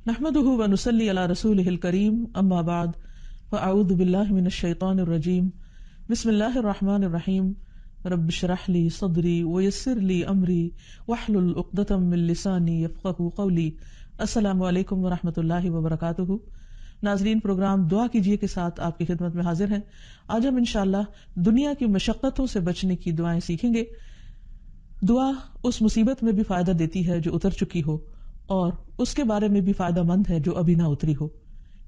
نحمده ونصلي على رسوله الكريم اما بعد فاعوذ بالله من الشيطان الرجيم بسم الله الرحمن الرحيم رب اشرح لي صدري ويسر لي امري واحلل عقدة من لساني يفقهوا قولي. السلام علیکم ورحمۃ اللہ وبرکاتہ. ناظرین، پروگرام دعا کیجیے کے ساتھ آپ کی خدمت میں حاضر ہیں. آج ہم انشاءاللہ دنیا کی مشقتوں سے بچنے کی دعائیں سیکھیں گے. دعا اس مصیبت میں بھی فائدہ دیتی ہے جو اتر چکی ہو، اور اس کے بارے میں بھی فائدہ مند ہے جو ابھی نہ اتری ہو،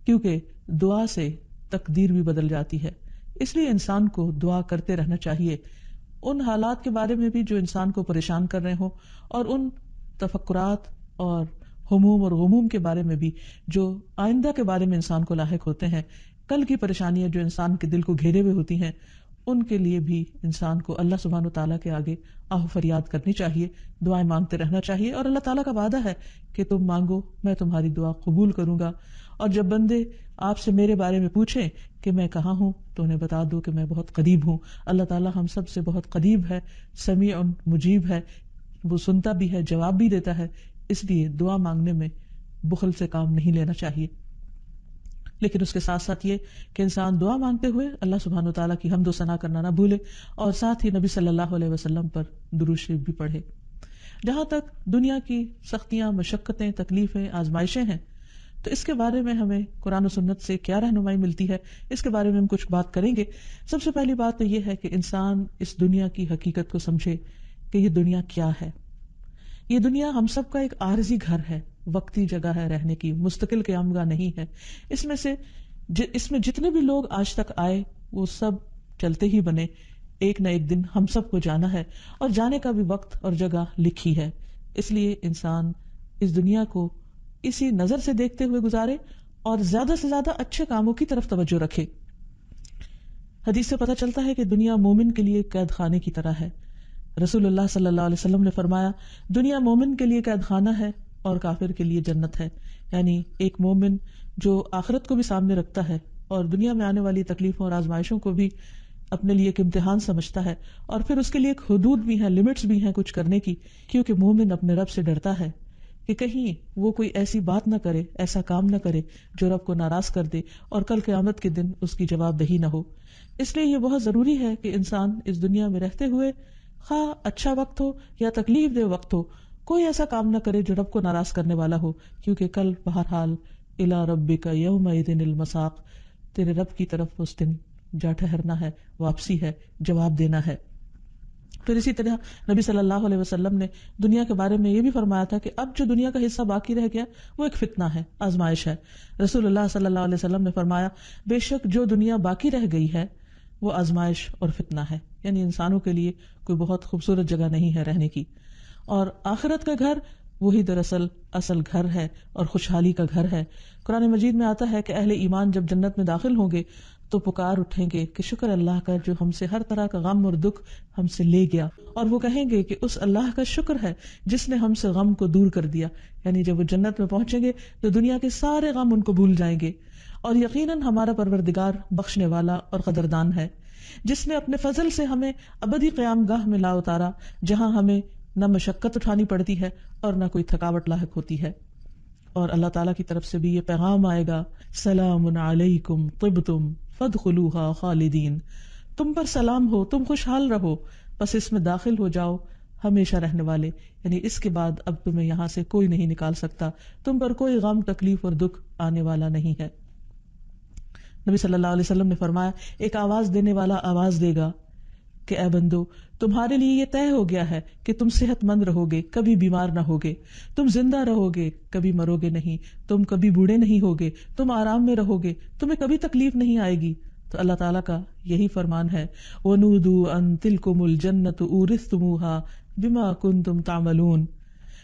کیونکہ دعا سے تقدیر بھی بدل جاتی ہے. اس لیے انسان کو دعا کرتے رہنا چاہیے، ان حالات کے بارے میں بھی جو انسان کو پریشان کر رہے ہوں، اور ان تفکرات اور ہموم اور غموم کے بارے میں بھی جو آئندہ کے بارے میں انسان کو لاحق ہوتے ہیں. کل کی پریشانیاں جو انسان کے دل کو گھیرے ہوئے ہوتی ہیں، ان کے لیے بھی انسان کو اللہ سبحانہ و تعالیٰ کے آگے آہ فریاد کرنی چاہیے، دعائیں مانگتے رہنا چاہیے. اور اللہ تعالیٰ کا وعدہ ہے کہ تم مانگو میں تمہاری دعا قبول کروں گا. اور جب بندے آپ سے میرے بارے میں پوچھیں کہ میں کہاں ہوں تو انہیں بتا دو کہ میں بہت قریب ہوں. اللہ تعالیٰ ہم سب سے بہت قریب ہے، سمیع مجیب ہے، وہ سنتا بھی ہے، جواب بھی دیتا ہے. اس لیے دعا مانگنے میں بخل سے کام نہیں لینا چاہیے، لیکن اس کے ساتھ ساتھ یہ کہ انسان دعا مانگتے ہوئے اللہ سبحانہ وتعالیٰ کی حمد و ثنا کرنا نہ بھولے، اور ساتھ ہی نبی صلی اللہ علیہ وسلم پر درود شریف بھی پڑھے. جہاں تک دنیا کی سختیاں، مشقتیں، تکلیفیں، آزمائشیں ہیں، تو اس کے بارے میں ہمیں قرآن و سنت سے کیا رہنمائی ملتی ہے، اس کے بارے میں ہم کچھ بات کریں گے. سب سے پہلی بات تو یہ ہے کہ انسان اس دنیا کی حقیقت کو سمجھے کہ یہ دنیا کیا ہے. یہ دنیا ہم سب کا ایک عارضی گھر ہے، وقتی جگہ ہے رہنے کی، مستقل قیام گاہ نہیں ہے. اس میں جتنے بھی لوگ آج تک آئے وہ سب چلتے ہی بنے. ایک نہ ایک دن ہم سب کو جانا ہے، اور جانے کا بھی وقت اور جگہ لکھی ہے. اس لیے انسان اس دنیا کو اسی نظر سے دیکھتے ہوئے گزارے اور زیادہ سے زیادہ اچھے کاموں کی طرف توجہ رکھے. حدیث سے پتہ چلتا ہے کہ دنیا مومن کے لیے قید خانے کی طرح ہے. رسول اللہ صلی اللہ علیہ وسلم نے فرمایا، دنیا مومن کے لیے قید خانہ ہے اور کافر کے لیے جنت ہے. یعنی ایک مومن جو آخرت کو بھی سامنے رکھتا ہے اور دنیا میں آنے والی تکلیفوں اور آزمائشوں کو بھی اپنے لیے ایک امتحان سمجھتا ہے، اور پھر اس کے لیے ایک حدود بھی ہیں، لمٹس بھی ہیں کچھ کرنے کی، کیونکہ مومن اپنے رب سے ڈرتا ہے کہ کہیں وہ کوئی ایسی بات نہ کرے، ایسا کام نہ کرے جو رب کو ناراض کر دے اور کل قیامت کے دن اس کی جواب دہی نہ ہو. اس لیے یہ بہت ضروری ہے کہ انسان اس دنیا میں رہتے ہوئے، خواہ اچھا وقت ہو یا تکلیف دہ وقت ہو، کوئی ایسا کام نہ کرے جو رب کو ناراض کرنے والا ہو، کیونکہ کل بہرحال الی ربک یومئذ المساق، تیرے رب کی طرف اس دن جا ٹھہرنا ہے، واپسی ہے، جواب دینا ہے. پھر اسی طرح نبی صلی اللہ علیہ وسلم نے دنیا کے بارے میں یہ بھی فرمایا تھا کہ اب جو دنیا کا حصہ باقی رہ گیا وہ ایک فتنہ ہے، آزمائش ہے. رسول اللہ صلی اللہ علیہ وسلم نے فرمایا، بے شک جو دنیا باقی رہ گئی ہے وہ آزمائش اور فتنہ ہے. یعنی انسانوں کے لیے کوئی بہت خوبصورت جگہ نہیں ہے رہنے کی، اور آخرت کا گھر وہی دراصل اصل گھر ہے اور خوشحالی کا گھر ہے. قرآن مجید میں آتا ہے کہ اہل ایمان جب جنت میں داخل ہوں گے تو پکار اٹھیں گے کہ شکر اللہ کا جو ہم سے ہر طرح کا غم اور دکھ ہم سے لے گیا، اور وہ کہیں گے کہ اس اللہ کا شکر ہے جس نے ہم سے غم کو دور کر دیا. یعنی جب وہ جنت میں پہنچیں گے تو دنیا کے سارے غم ان کو بھول جائیں گے، اور یقیناً ہمارا پروردگار بخشنے والا اور قدردان ہے، جس نے اپنے فضل سے ہمیں ابدی قیام گاہ میں لا اتارا، جہاں ہمیں نہ مشقت اٹھانی پڑتی ہے اور نہ کوئی تھکاوٹ لاحق ہوتی ہے. اور اللہ تعالیٰ کی طرف سے بھی یہ پیغام آئے گا، سلام علیکم طبتم فادخلوها خالدین، تم پر سلام ہو، تم خوشحال رہو، بس اس میں داخل ہو جاؤ ہمیشہ رہنے والے. یعنی اس کے بعد اب تمہیں یہاں سے کوئی نہیں نکال سکتا، تم پر کوئی غم، تکلیف اور دکھ آنے والا نہیں ہے. نبی صلی اللہ علیہ وسلم نے فرمایا، ایک آواز دینے والا آواز دے گا کہ اے بندو، تمہارے لیے یہ طے ہو گیا ہے کہ تم صحت مند رہو گے، کبھی بیمار نہ ہوگے، تم زندہ رہو گے، کبھی مرو گے نہیں، تم کبھی بوڑھے نہیں ہوگے، تم آرام میں رہو گے، تمہیں کبھی تکلیف نہیں آئے گی. تو اللہ تعالیٰ کا یہی فرمان ہے، وَنُودُوا أَن تِلْكُمُ الْجَنَّةُ أُورِثْتُمُوهَا بِمَا كُنْتُمْ تَعْمَلُونَ.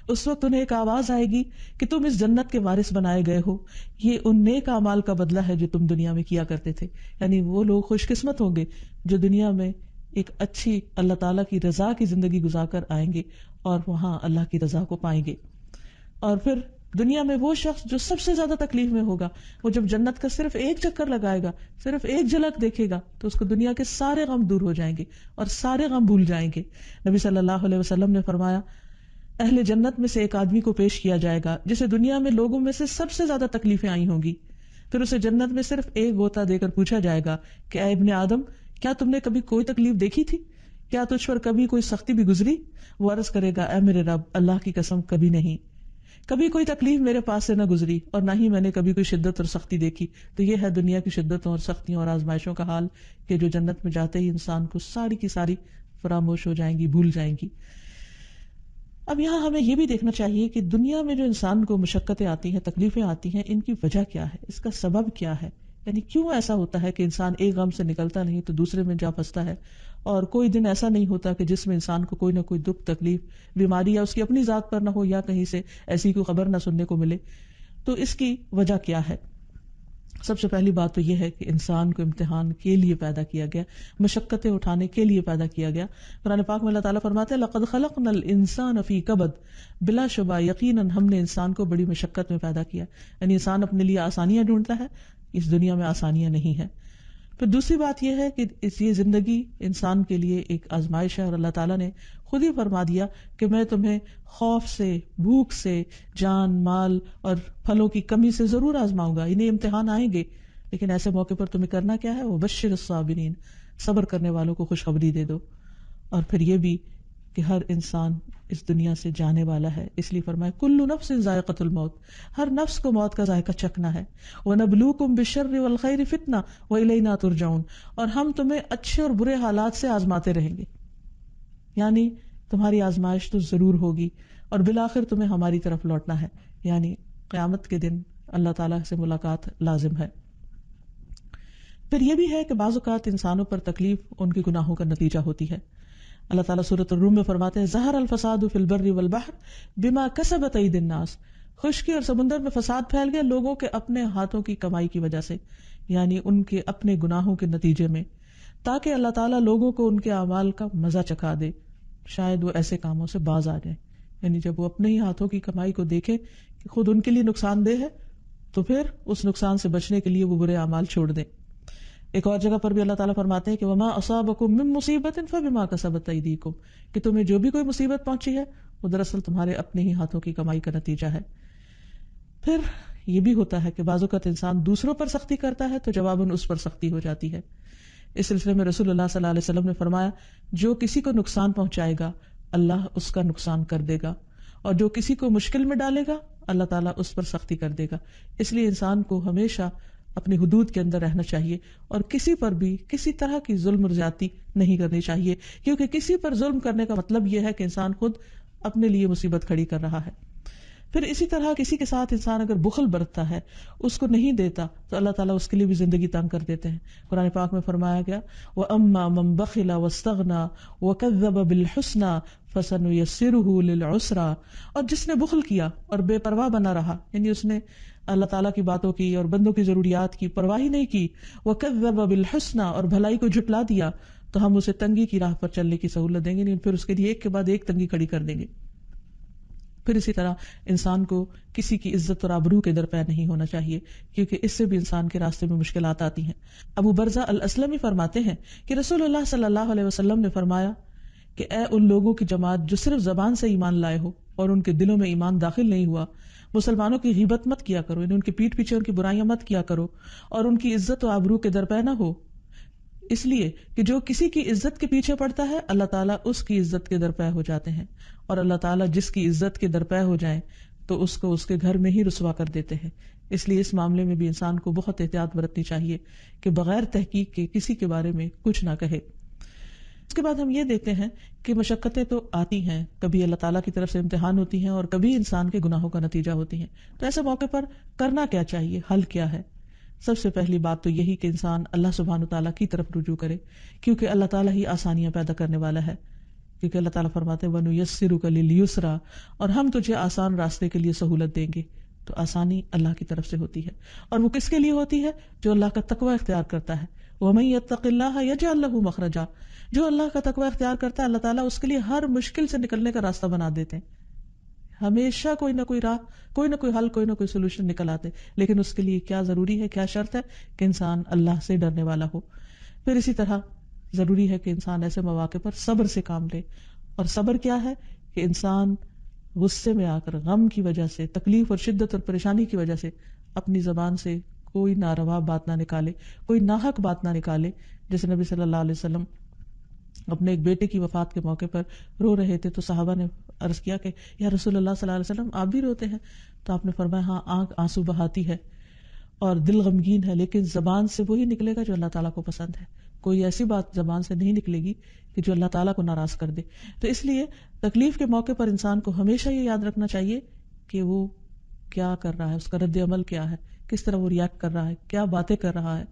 اس وقت انہیں ایک آواز آئے گی کہ تم اس جنت کے وارث بنائے گئے ہو، یہ ان نیک اعمال کا بدلہ ہے جو تم دنیا میں کیا کرتے تھے. یعنی وہ لوگ خوش قسمت ہوں گے جو دنیا میں ایک اچھی اللہ تعالیٰ کی رضا کی زندگی گزار کر آئیں گے اور وہاں اللہ کی رضا کو پائیں گے. اور پھر دنیا میں وہ شخص جو سب سے زیادہ تکلیف میں ہوگا، وہ جب جنت کا صرف ایک چکر لگائے گا، صرف ایک جھلک دیکھے گا، تو اس کو دنیا کے سارے غم دور ہو جائیں گے اور سارے غم بھول جائیں گے. نبی صلی اللہ علیہ وسلم نے فرمایا، اہل جنت میں سے ایک آدمی کو پیش کیا جائے گا جسے دنیا میں لوگوں میں سے سب سے زیادہ تکلیفیں آئی ہوں گی. پھر اسے جنت میں صرف ایک غوطہ دے کر پوچھا جائے گا کہ اے ابن آدم، کیا تم نے کبھی کوئی تکلیف دیکھی تھی؟ کیا تجھ پر کبھی کوئی سختی بھی گزری؟ وہ عرض کرے گا اے میرے رب، اللہ کی قسم کبھی نہیں، کبھی کوئی تکلیف میرے پاس سے نہ گزری اور نہ ہی میں نے کبھی کوئی شدت اور سختی دیکھی. تو یہ ہے دنیا کی شدتوں اور سختیوں اور آزمائشوں کا حال کہ جو جنت میں جاتے ہی انسان کو ساری کی ساری فراموش ہو جائیں گی، بھول جائیں گی. اب یہاں ہمیں یہ بھی دیکھنا چاہیے کہ دنیا میں جو انسان کو مشقتیں آتی ہیں، تکلیفیں آتی ہیں، ان کی وجہ کیا ہے، اس کا سبب کیا ہے. یعنی کیوں ایسا ہوتا ہے کہ انسان ایک غم سے نکلتا نہیں تو دوسرے میں جا پھنستا ہے، اور کوئی دن ایسا نہیں ہوتا کہ جس میں انسان کو کوئی نہ کوئی دکھ، تکلیف، بیماری یا اس کی اپنی ذات پر نہ ہو یا کہیں سے ایسی کوئی خبر نہ سننے کو ملے. تو اس کی وجہ کیا ہے؟ سب سے پہلی بات تو یہ ہے کہ انسان کو امتحان کے لیے پیدا کیا گیا، مشقتیں اٹھانے کے لیے پیدا کیا گیا. قرآن پاک میں اللہ تعالیٰ فرماتے ہیں لَقَدْ خَلَقْنَا الْإِنسَانَ فِي كَبَدٍ، بلا شبہ یقیناً ہم نے انسان کو بڑی مشقت میں پیدا کیا. یعنی انسان اپنے لیے آسانیاں ڈھونڈتا ہے، اس دنیا میں آسانیاں نہیں ہیں. پھر دوسری بات یہ ہے کہ یہ زندگی انسان کے لیے ایک آزمائش ہے، اور اللہ تعالیٰ نے خود ہی فرما دیا کہ میں تمہیں خوف سے، بھوک سے، جان مال اور پھلوں کی کمی سے ضرور آزماؤں گا. انہیں امتحان آئیں گے، لیکن ایسے موقع پر تمہیں کرنا کیا ہے؟ وَبَشِّرِ الصَّابِرِينَ، صبر کرنے والوں کو خوشخبری دے دو. اور پھر یہ بھی کہ ہر انسان اس دنیا سے جانے والا ہے، اس لیے فرمایا کُلُّ نَفْسٍ ذائقۃ الموت، ہر نفس کو موت کا ذائقہ چکھنا ہے. وَنَبْلُوكُمْ بِالشَّرِّ وَالْخَيْرِ فِتْنَةً وَإِلَيْنَا تُرْجَعُونَ، اور ہم تمہیں اچھے اور برے حالات سے آزماتے رہیں گے. یعنی تمہاری آزمائش تو ضرور ہوگی اور بالآخر تمہیں ہماری طرف لوٹنا ہے. یعنی قیامت کے دن اللہ تعالیٰ سے ملاقات لازم ہے. پھر یہ بھی ہے کہ بعض اوقات انسانوں پر تکلیف ان کے گناہوں کا نتیجہ ہوتی ہے. اللہ تعالیٰ سورۃ الروم میں فرماتے ہیں ظہر الفساد فی البر والبحر بما کسبت ایدی الناس، خشکی اور سمندر میں فساد پھیل گیا لوگوں کے اپنے ہاتھوں کی کمائی کی وجہ سے، یعنی ان کے اپنے گناہوں کے نتیجے میں، تاکہ اللہ تعالیٰ لوگوں کو ان کے اعمال کا مزہ چکھا دے، شاید وہ ایسے کاموں سے باز آ جائیں. یعنی جب وہ اپنے ہی ہاتھوں کی کمائی کو دیکھیں کہ خود ان کے لیے نقصان دہ ہے تو پھر اس نقصان سے بچنے کے لیے وہ برے اعمال چھوڑ دیں. ایک اور جگہ پر بھی اللہ تعالیٰ فرماتے ہیں کہ وَمَا أَصَابَكُم مِّن مُّصِيبَةٍ فَبِمَا كَسَبَتْ أَيْدِيكُمْ، کہ تمہیں جو بھی کوئی مصیبت پہنچی ہے وہ دراصل تمہارے اپنے ہی ہاتھوں کی کمائی کا نتیجہ ہے. پھر یہ بھی ہوتا ہے کہ بعض اوقات انسان دوسروں پر سختی کرتا ہے تو جواباً اس پر سختی ہو جاتی ہے. اس سلسلے میں رسول اللہ صلی اللہ علیہ وسلم نے فرمایا جو کسی کو نقصان پہنچائے گا اللہ اس کا نقصان کر دے گا، اور جو کسی کو مشکل میں ڈالے گا اللہ تعالیٰ اس پر سختی کر دے گا. اس لیے انسان کو ہمیشہ اپنی حدود کے اندر رہنا چاہیے اور کسی پر بھی کسی طرح کی ظلم اور زیادتی نہیں کرنی چاہیے، کیونکہ کسی پر ظلم کرنے کا مطلب یہ ہے کہ انسان خود اپنے لیے مصیبت کھڑی کر رہا ہے. پھر اسی طرح کسی کے ساتھ انسان اگر بخل برتتا ہے، اس کو نہیں دیتا، تو اللہ تعالیٰ اس کے لیے بھی زندگی تنگ کر دیتے ہیں. قرآن پاک میں فرمایا گیا وَأَمَّا مَن بَخِلَ وَاسْتَغْنَىٰ وَكَذَّبَ بِالْحُسْنَىٰ فَسَنُيَسِّرُهُ لِلْعُسْرَىٰ، اور جس نے بخل کیا اور بے پرواہ بنا رہا، یعنی اس نے اللہ تعالیٰ کی باتوں کی اور بندوں کی ضروریات کی پرواہ ہی نہیں کی، وَكَذَّبَ بِالْحُسْنَىٰ، اور بھلائی کو جھٹلا دیا، تو ہم اسے تنگی کی راہ پر چلنے کی سہولت دیں گے، نہیں پھر اس کے لیے ایک کے بعد ایک تنگی کھڑی کر دیں گے. پھر اسی طرح انسان کو کسی کی عزت اور آبرو کے در پہ نہیں ہونا چاہیے، کیونکہ اس سے بھی انسان کے راستے میں مشکلات آتی ہیں. ابو برزہ الاسلمی فرماتے ہیں کہ رسول اللہ صلی اللہ علیہ وسلم نے فرمایا کہ اے ان لوگوں کی جماعت جو صرف زبان سے ایمان لائے ہو اور ان کے دلوں میں ایمان داخل نہیں ہوا، مسلمانوں کی غیبت مت کیا کرو، یعنی ان کی پیٹھ پیچھے ان کی برائیاں مت کیا کرو، اور ان کی عزت و آبرو کے در پہ نہ ہو، اس لیے کہ جو کسی کی عزت کے پیچھے پڑتا ہے اللہ تعالیٰ اس کی عزت کے درپے ہو جاتے ہیں، اور اللہ تعالیٰ جس کی عزت کے درپے ہو جائیں تو اس کو اس کے گھر میں ہی رسوا کر دیتے ہیں. اس لیے اس معاملے میں بھی انسان کو بہت احتیاط برتنی چاہیے کہ بغیر تحقیق کے کسی کے بارے میں کچھ نہ کہے. اس کے بعد ہم یہ دیکھتے ہیں کہ مشقتیں تو آتی ہیں، کبھی اللہ تعالیٰ کی طرف سے امتحان ہوتی ہیں اور کبھی انسان کے گناہوں کا نتیجہ ہوتی ہیں. تو ایسے موقع پر کرنا کیا چاہیے، حل کیا ہے؟ سب سے پہلی بات تو یہی کہ انسان اللہ سبحانہ تعالیٰ کی طرف رجوع کرے، کیونکہ اللہ تعالیٰ ہی آسانیاں پیدا کرنے والا ہے. کیونکہ اللہ تعالیٰ فرماتے ہیں وَنُيَسِّرُكَ لِلْيُسْرَىٰ، اور ہم تجھے آسان راستے کے لیے سہولت دیں گے. تو آسانی اللہ کی طرف سے ہوتی ہے، اور وہ کس کے لیے ہوتی ہے؟ جو اللہ کا تقوی اختیار کرتا ہے. وَمَن يَتَّقِ اللَّهَ يَجْعَل لَّهُ مَخْرَجًا، جو اللہ کا تقوی اختیار کرتا ہے اللہ تعالیٰ اس کے لیے ہر مشکل سے نکلنے کا راستہ بنا دیتے ہیں. ہمیشہ کوئی نہ کوئی راہ، کوئی نہ کوئی حل، کوئی نہ کوئی سولوشن نکل آتے. لیکن اس کے لیے کیا ضروری ہے، کیا شرط ہے؟ کہ انسان اللہ سے ڈرنے والا ہو. پھر اسی طرح ضروری ہے کہ انسان ایسے مواقع پر صبر سے کام لے. اور صبر کیا ہے؟ کہ انسان غصے میں آ کر، غم کی وجہ سے، تکلیف اور شدت اور پریشانی کی وجہ سے اپنی زبان سے کوئی ناروا بات نہ نکالے، کوئی ناحق بات نہ نکالے. جیسے نبی صلی اللہ علیہ وسلم اپنے ایک بیٹے کی وفات کے موقع پر رو رہے تھے، تو صحابہ نے عرض کیا کہ یا رسول اللہ صلی اللہ علیہ وسلم آپ بھی روتے ہیں؟ تو آپ نے فرمایا ہاں، آنکھ آنسو بہاتی ہے اور دل غمگین ہے، لیکن زبان سے وہی نکلے گا جو اللہ تعالیٰ کو پسند ہے. کوئی ایسی بات زبان سے نہیں نکلے گی کہ جو اللہ تعالیٰ کو ناراض کر دے. تو اس لیے تکلیف کے موقع پر انسان کو ہمیشہ یہ یاد رکھنا چاہیے کہ وہ کیا کر رہا ہے، اس کا رد عمل کیا ہے، کس طرح وہ ریاکٹ کر رہا ہے، کیا باتیں کر رہا ہے.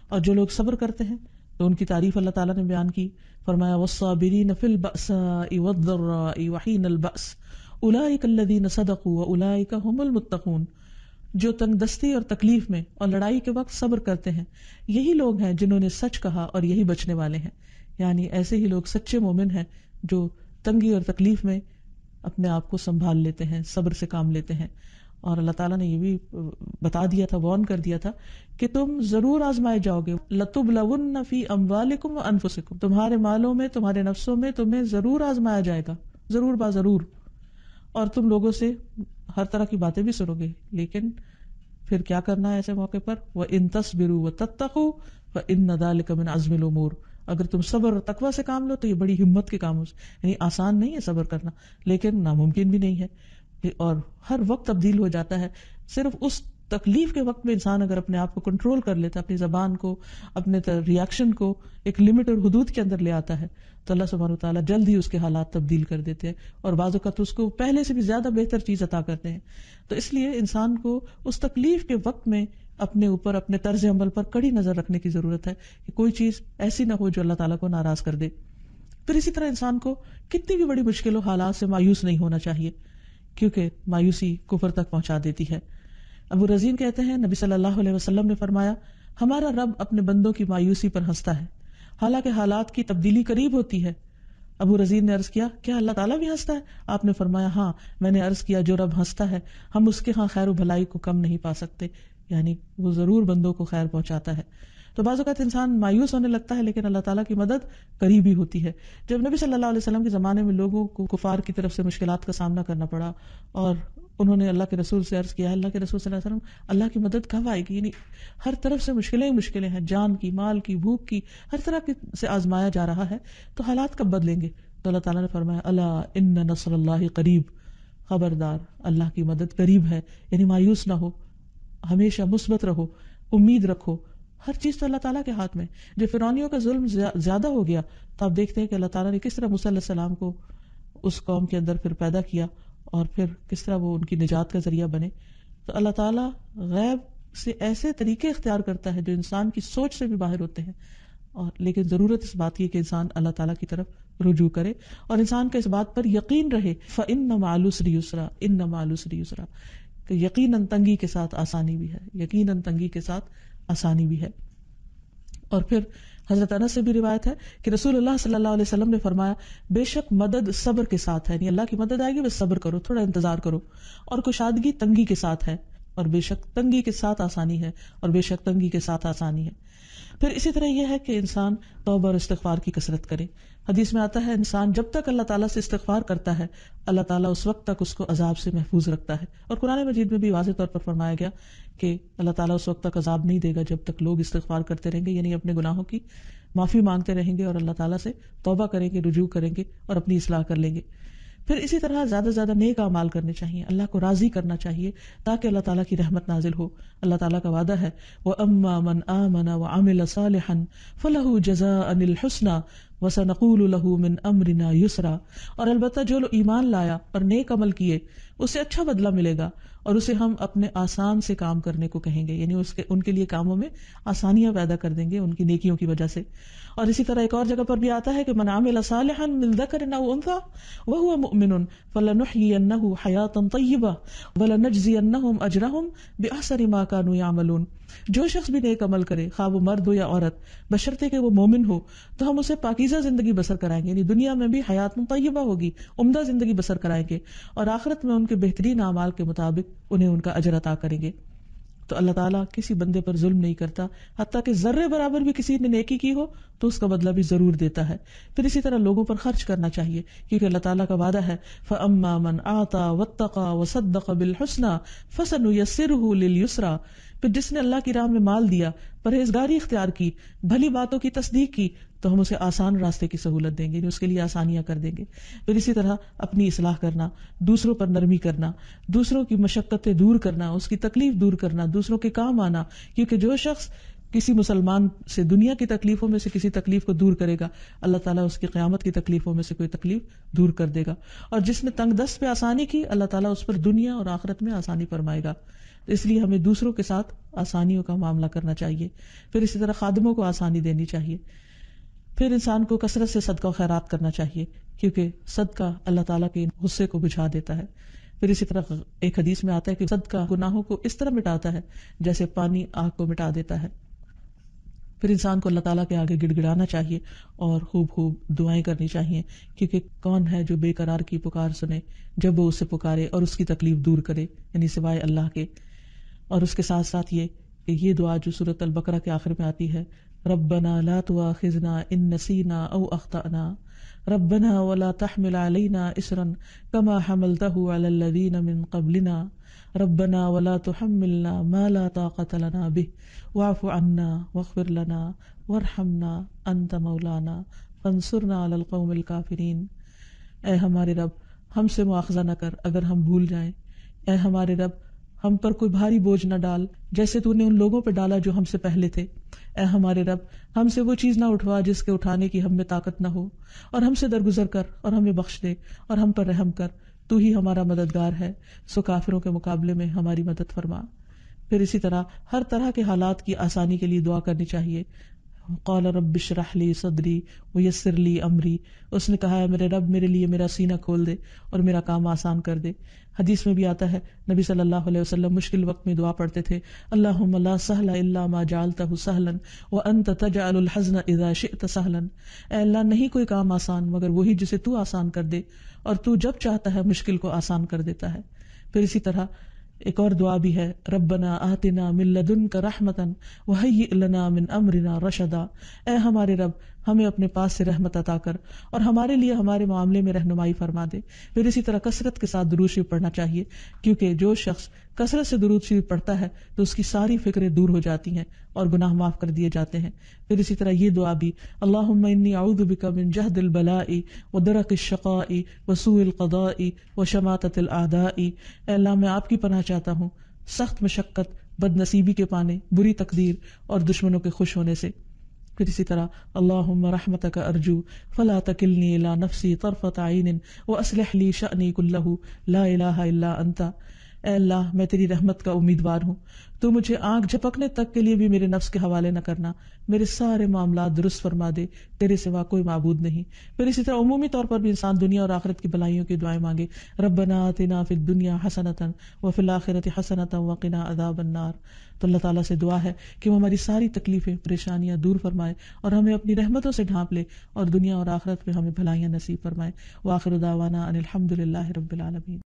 اور جو لوگ صبر کرتے ہیں تو ان کی تعریف اللہ تعالیٰ نے بیان کی، فرمایا والصابرین فی البأساء والضراء وحین البأس اولئک الذین صدقوا واولئک هم المتقون. جو تنگ دستی اور تکلیف میں اور لڑائی کے وقت صبر کرتے ہیں، یہی لوگ ہیں جنہوں نے سچ کہا اور یہی بچنے والے ہیں. یعنی ایسے ہی لوگ سچے مومن ہیں جو تنگی اور تکلیف میں اپنے آپ کو سنبھال لیتے ہیں، صبر سے کام لیتے ہیں. اور اللہ تعالیٰ نے یہ بھی بتا دیا تھا، وارن کر دیا تھا کہ تم ضرور آزمائے جاؤ گے. لَتُبْلَوُنَّ فِي أَمْوَالِكُمْ وَأَنفُسِكُمْ، تمہارے مالوں میں، تمہارے نفسوں میں تمہیں ضرور آزمایا جائے گا، ضرور با ضرور. اور تم لوگوں سے ہر طرح کی باتیں بھی سنو گے، لیکن پھر کیا کرنا ہے ایسے موقع پر؟ وَإِن تَصْبِرُوا وَتَتَّقُوا فَإِنَّ ذَلِكَ مِنْ عَزْمِ الْأُمُورِ. اگر تم صبر اور تقوی سے کام لو تو یہ بڑی ہمت کے کام ہو. یعنی آسان نہیں ہے صبر کرنا، لیکن ناممکن بھی نہیں ہے، اور ہر وقت تبدیل ہو جاتا ہے. صرف اس تکلیف کے وقت میں انسان اگر اپنے آپ کو کنٹرول کر لیتا ہے، اپنی زبان کو، اپنے ریاکشن کو ایک لمٹ اور حدود کے اندر لے آتا ہے، تو اللہ سبحانہ و تعالیٰ جلد ہی اس کے حالات تبدیل کر دیتے ہیں، اور بعض اوقات اس کو پہلے سے بھی زیادہ بہتر چیز عطا کرتے ہیں. تو اس لیے انسان کو اس تکلیف کے وقت میں اپنے اوپر، اپنے طرز عمل پر کڑی نظر رکھنے کی ضرورت ہے کہ کوئی چیز ایسی نہ ہو جو اللہ تعالیٰ کو ناراض کر دے. پھر اسی طرح انسان کو کتنی بھی بڑی مشکل ہو، حالات سے مایوس نہیں ہونا چاہیے، کیونکہ مایوسی کفر تک پہنچا دیتی ہے. ابو رزین کہتے ہیں نبی صلی اللہ علیہ وسلم نے فرمایا ہمارا رب اپنے بندوں کی مایوسی پر ہنستا ہے حالانکہ حالات کی تبدیلی قریب ہوتی ہے. ابو رزین نے عرض کیا کیا اللہ تعالیٰ بھی ہنستا ہے؟ آپ نے فرمایا ہاں. میں نے عرض کیا جو رب ہنستا ہے ہم اس کے ہاں خیر و بھلائی کو کم نہیں پا سکتے. یعنی وہ ضرور بندوں کو خیر پہنچاتا ہے. تو بعض اوقات انسان مایوس ہونے لگتا ہے، لیکن اللہ تعالیٰ کی مدد قریب ہی ہوتی ہے. جب نبی صلی اللہ علیہ وسلم کے زمانے میں لوگوں کو کفار کی طرف سے مشکلات کا سامنا کرنا پڑا اور انہوں نے اللہ کے رسول سے عرض کیا اللہ کے رسول صلی اللہ علیہ وسلم اللہ کی مدد کب آئے گی؟ یعنی ہر طرف سے مشکلیں ہی مشکلیں ہیں، جان کی، مال کی، بھوک کی، ہر طرح سے آزمایا جا رہا ہے، تو حالات کب بدلیں گے؟ تو اللہ تعالیٰ نے فرمایا الا ان نصر اللہ قریب، خبردار اللہ کی مدد قریب ہے. یعنی مایوس نہ ہو، ہمیشہ مثبت رہو، امید رکھو. ہر چیز تو اللہ تعالیٰ کے ہاتھ میں. جب فرعونیوں کا ظلم زیادہ ہو گیا تو آپ دیکھتے ہیں کہ اللہ تعالیٰ نے کس طرح موسیٰ علیہ السلام کو اس قوم کے اندر پھر پیدا کیا اور پھر کس طرح وہ ان کی نجات کا ذریعہ بنے. تو اللہ تعالیٰ غیب سے ایسے طریقے اختیار کرتا ہے جو انسان کی سوچ سے بھی باہر ہوتے ہیں، اور لیکن ضرورت اس بات کی کہ انسان اللہ تعالیٰ کی طرف رجوع کرے اور انسان کا اس بات پر یقین رہے فَإِنَّ مَعَ الْعُسْرِ يُسْرًا، إِنَّ مَعَ الْعُسْرِ يُسْرًا، کہ یقیناً تنگی کے ساتھ آسانی بھی ہے، یقیناً تنگی کے ساتھ آسانی بھی ہے. اور پھر حضرت انس سے بھی روایت ہے کہ رسول اللہ صلی اللہ علیہ وسلم نے فرمایا بے شک مدد صبر کے ساتھ ہے. یعنی اللہ کی مدد آئے گی، بس صبر کرو، تھوڑا انتظار کرو. اور کشادگی تنگی کے ساتھ ہے، اور بے شک تنگی کے ساتھ آسانی ہے، اور بے شک تنگی کے ساتھ آسانی ہے. پھر اسی طرح یہ ہے کہ انسان توبہ اور استغفار کی کثرت کرے. حدیث میں آتا ہے انسان جب تک اللہ تعالیٰ سے استغفار کرتا ہے اللہ تعالیٰ اس وقت تک اس کو عذاب سے محفوظ رکھتا ہے. اور قرآن مجید میں بھی واضح طور پر فرمایا گیا کہ اللہ تعالیٰ اس وقت تک عذاب نہیں دے گا جب تک لوگ استغفار کرتے رہیں گے، یعنی اپنے گناہوں کی معافی مانگتے رہیں گے اور اللہ تعالیٰ سے توبہ کریں گے، رجوع کریں گے اور اپنی اصلاح کر لیں گے. پھر اسی طرح زیادہ سے زیادہ نیک اعمال کرنے چاہیے، اللہ کو راضی کرنا چاہیے تاکہ اللہ تعالیٰ کی رحمت نازل ہو. اللہ تعالیٰ کا وعدہ ہے وَأَمَّا مَنْ آمَنَ وَعَمِلَ صَالِحًا فَلَهُ جَزَاءً الْحُسْنَى وَسَنَقُولُ لَهُ مِنْ أَمْرِنَا يُسْرًا. اور البتہ جو ایمان لایا اور نیک عمل کیے اسے اچھا بدلہ ملے گا اور اسے ہم اپنے آسان سے کام کرنے کو کہیں گے، یعنی ان کے لیے کاموں میں آسانیاں پیدا کر دیں گے ان کی نیکیوں کی وجہ سے. اور اسی طرح ایک اور جگہ پر بھی آتا ہے کہ من عمل صالحا من ذکر او انثى وهو مؤمن فلنحيينه حیاتا طیبہ ولنجزینهم اجرهم باحسن ما كانوا يعملون. جو شخص بھی نیک عمل کرے خواہ وہ مرد ہو یا عورت، بشرطے کہ وہ مومن ہو، تو ہم اسے پاکیزہ زندگی بسر کرائیں گے، یعنی دنیا میں بھی حیات طیبہ ہوگی، عمدہ زندگی بسر کرائیں گے، اور آخرت میں ان کے بہترین اعمال کے مطابق انہیں ان کا اجر عطا کریں گے. تو اللہ تعالیٰ کسی بندے پر ظلم نہیں کرتا، حتیٰ کہ ذرے برابر بھی کسی نے نیکی کی ہو تو اس کا بدلہ بھی ضرور دیتا ہے۔ پھر اسی طرح لوگوں پر خرچ کرنا چاہیے، کیونکہ اللہ تعالیٰ کا وعدہ ہے فَأَمَّا مَنْ أَعْطَى وَاتَّقَى وَصَدَّقَ بِالْحُسْنَى فَسَنُيَسِّرُهُ لِلْيُسْرَى۔ پھر جس نے اللہ کی راہ میں مال دیا، پرہیزگاری اختیار کی، بھلی باتوں کی تصدیق کی، تو ہم اسے آسان راستے کی سہولت دیں گے، اس کے لیے آسانیاں کر دیں گے۔ پھر اسی طرح اپنی اصلاح کرنا، دوسروں پر نرمی کرنا، دوسروں کی مشقتیں دور کرنا، اس کی تکلیف دور کرنا، دوسروں کے کام آنا، کیونکہ جو شخص کسی مسلمان سے دنیا کی تکلیفوں میں سے کسی تکلیف کو دور کرے گا، اللہ تعالیٰ اس کی قیامت کی تکلیفوں میں سے کوئی تکلیف دور کر دے گا، اور جس نے تنگ دست پہ آسانی کی، اللہ تعالیٰ اس پر دنیا اور آخرت میں آسانی فرمائے گا۔ تو اس لیے ہمیں دوسروں کے ساتھ آسانیوں کا معاملہ کرنا چاہیے۔ پھر اسی طرح خادموں کو آسانی دینی چاہیے۔ پھر انسان کو کثرت سے صدقہ و خیرات کرنا چاہیے، کیونکہ صدقہ اللہ تعالیٰ کے غصے کو بجھا دیتا ہے۔ پھر اسی طرح ایک حدیث میں آتا ہے کہ صدقہ گناہوں کو اس طرح مٹاتا ہے جیسے پانی آگ کو مٹا دیتا ہے۔ پھر انسان کو اللہ تعالیٰ کے آگے گڑ گڑانا چاہیے اور خوب خوب دعائیں کرنی چاہیے، کیونکہ کون ہے جو بے قرار کی پکار سنے جب وہ اسے پکارے اور اس کی تکلیف دور کرے، یعنی سوائے اللہ کے۔ اور اس کے ساتھ ساتھ یہ دعا جو سورۃ البقرہ کے آخر میں آتی ہے، ربنا لا تؤاخذنا ان نسینا او اخطأنا ربنا ولا تحمل علينا اسرا كما حملته على الذين من قبلنا ربنا ولا تحملنا ما لا طاقة لنا به واعف عنا واغفر لنا وارحمنا انت مولانا فانصرنا على القوم الكافرين۔ اے ہمارے رب، ہم سے مواخذہ نہ کر اگر ہم بھول جائیں، اے ہمارے رب ہم پر کوئی بھاری بوجھ نہ ڈال جیسے تو نے ان لوگوں پہ ڈالا جو ہم سے پہلے تھے، اے ہمارے رب ہم سے وہ چیز نہ اٹھوا جس کے اٹھانے کی ہم میں طاقت نہ ہو، اور ہم سے درگزر کر اور ہمیں بخش دے اور ہم پر رحم کر، تو ہی ہمارا مددگار ہے، سو کافروں کے مقابلے میں ہماری مدد فرما۔ پھر اسی طرح ہر طرح کے حالات کی آسانی کے لیے دعا کرنی چاہیے۔ قال رب اشرح لی صدری ویسر لی امری، اس نے کہا ہے میرے رب میرے لیے میرا سینہ کھول دے اور میرا کام آسان کر دے۔ حدیث میں بھی آتا ہے نبی صلی اللہ علیہ وسلم مشکل وقت میں دعا پڑھتے تھے، اللہم لا سہل الا ما جعلتہ سہلا وانت تجعل الحزن اذا شئت سہلا، اے اللہ نہیں کوئی کام آسان مگر وہی جسے تو آسان کر دے، اور تو جب چاہتا ہے مشکل کو آسان کر دیتا ہے۔ پھر اسی طرح ایک اور دعا بھی ہے، ربنا آتنا من لدنک رحمتا وہیئ لنا من امرنا رشدا، اے ہمارے رب ہمیں اپنے پاس سے رحمت عطا کر اور ہمارے لیے ہمارے معاملے میں رہنمائی فرما دے۔ پھر اسی طرح کثرت کے ساتھ درود شریف پڑھنا چاہیے، کیونکہ جو شخص کثرت سے درود شریف پڑھتا ہے تو اس کی ساری فکریں دور ہو جاتی ہیں اور گناہ معاف کر دیے جاتے ہیں۔ پھر اسی طرح یہ دعا بھی، اللہم انی اعوذ بک من جہد البلاء ودرک الشقاء وسوء القضاء وشماتۃ الاعداء، اے اللہ میں آپ کی پناہ چاہتا ہوں سخت مشقت، بد نصیبی کے پانے، بری تقدیر اور دشمنوں کے خوش ہونے سے۔ پھر اسی طرح اللہم رحمتک ارجو فلا تکلنی الی نفسی طرفۃ عین واصلح لی شأنی کلہ لا الہ الا انت، اے اللہ میں تیری رحمت کا امیدوار ہوں، تو مجھے آنکھ جھپکنے تک کے لیے بھی میرے نفس کے حوالے نہ کرنا، میرے سارے معاملات درست فرما دے، تیرے سوا کوئی معبود نہیں۔ پھر اسی طرح عمومی طور پر بھی انسان دنیا اور آخرت کی بھلائیوں کی دعائیں مانگے، ربنا آتنا فی الدنیا حسنۃ وفی الآخرۃ حسنۃ وقنا عذاب النار۔ تو اللہ تعالیٰ سے دعا ہے کہ وہ ہماری ساری تکلیفیں پریشانیاں دور فرمائے اور ہمیں اپنی رحمتوں سے ڈھانپ لے، اور دنیا اور آخرت میں ہمیں بھلائیاں نصیب فرمائے۔ وآخر دعوانا ان الحمد للہ رب العالمین۔